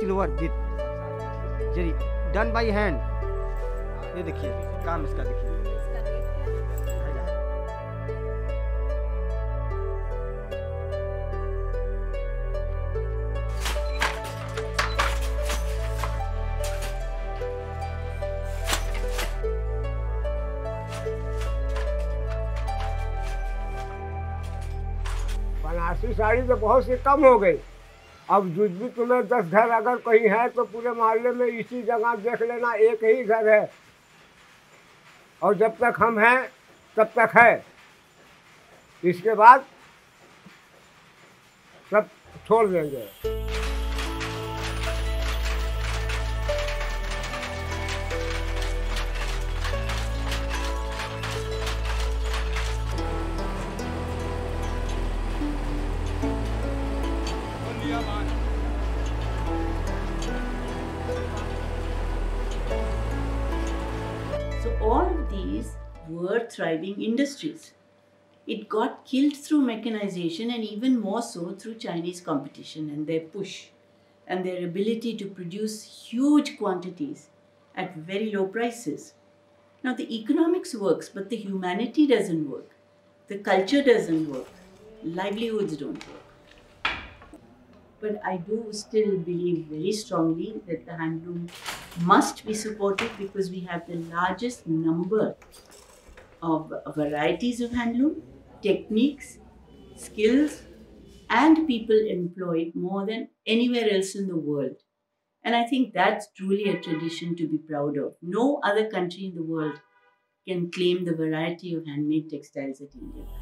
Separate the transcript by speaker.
Speaker 1: Silver with zari done by hand. ये देखिए काम इसका देखिए।
Speaker 2: बनारसी साड़ी तो बहुत सी कम हो गई। अब जो भी तुम्हें 10 घर अगर कहीं है तो पूरे मोहल्ले में इसी जगह देख लेना, एक ही घर है। और जब तक हम हैं तब तक है, इसके बाद सब छोड़ देंगे।
Speaker 3: So all of these were thriving industries. It got killed through mechanization and even more so through Chinese competition and their push and their ability to produce huge quantities at very low prices. Now the economics works, but the humanity doesn't work. The culture doesn't work. Livelihoods don't work. But I do still believe very strongly that the handloom must be supported because we have the largest number of varieties of handloom, techniques, skills, and people employed more than anywhere else in the world. And I think that's truly a tradition to be proud of. No other country in the world can claim the variety of handmade textiles that India has.